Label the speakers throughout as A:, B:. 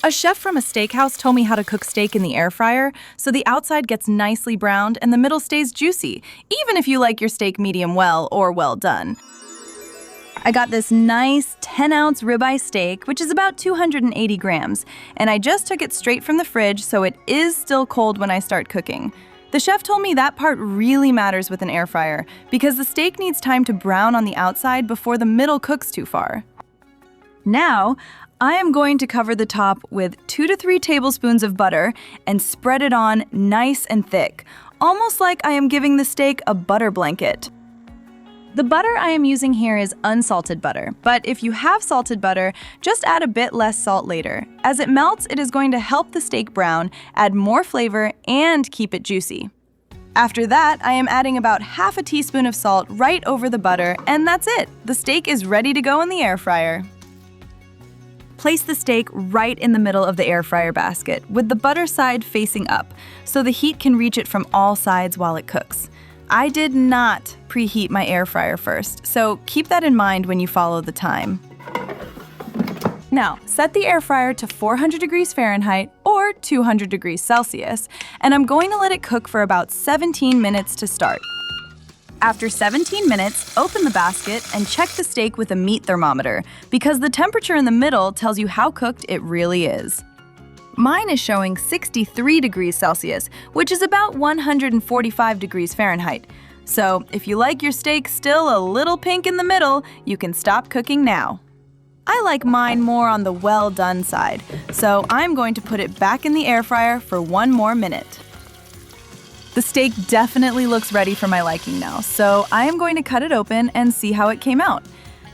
A: A chef from a steakhouse told me how to cook steak in the air fryer so the outside gets nicely browned and the middle stays juicy, even if you like your steak medium well or well done. I got this nice 10-ounce ribeye steak, which is about 280 grams, and I just took it straight from the fridge so it is still cold when I start cooking. The chef told me that part really matters with an air fryer because the steak needs time to brown on the outside before the middle cooks too far. Now, I am going to cover the top with 2 to 3 tablespoons of butter and spread it on nice and thick, almost like I am giving the steak a butter blanket. The butter I am using here is unsalted butter, but if you have salted butter, just add a bit less salt later. As it melts, it is going to help the steak brown, add more flavor, and keep it juicy. After that, I am adding about half a teaspoon of salt right over the butter, and that's it. The steak is ready to go in the air fryer. Place the steak right in the middle of the air fryer basket, with the butter side facing up, so the heat can reach it from all sides while it cooks. I did not preheat my air fryer first, so keep that in mind when you follow the time. Now, set the air fryer to 400 degrees Fahrenheit or 200 degrees Celsius, and I'm going to let it cook for about 17 minutes to start. After 17 minutes, open the basket and check the steak with a meat thermometer, because the temperature in the middle tells you how cooked it really is. Mine is showing 63 degrees Celsius, which is about 145 degrees Fahrenheit. So if you like your steak still a little pink in the middle, you can stop cooking now. I like mine more on the well done side, so I'm going to put it back in the air fryer for 1 more minute. The steak definitely looks ready for my liking now, so I am going to cut it open and see how it came out.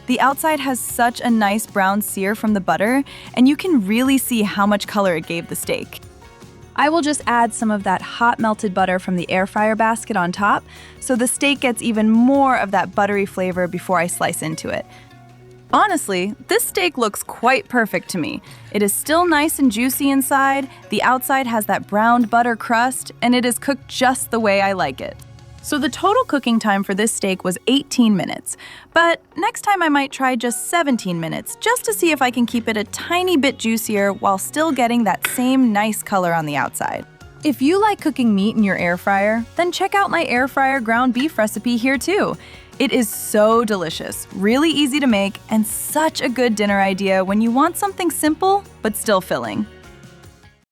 A: The outside has such a nice brown sear from the butter, and you can really see how much color it gave the steak. I will just add some of that hot melted butter from the air fryer basket on top, so the steak gets even more of that buttery flavor before I slice into it. Honestly, this steak looks quite perfect to me. It is still nice and juicy inside, the outside has that browned butter crust, and it is cooked just the way I like it. So the total cooking time for this steak was 18 minutes, but next time I might try just 17 minutes just to see if I can keep it a tiny bit juicier while still getting that same nice color on the outside. If you like cooking meat in your air fryer, then check out my air fryer ground beef recipe here too. It is so delicious, really easy to make, and such a good dinner idea when you want something simple but still filling.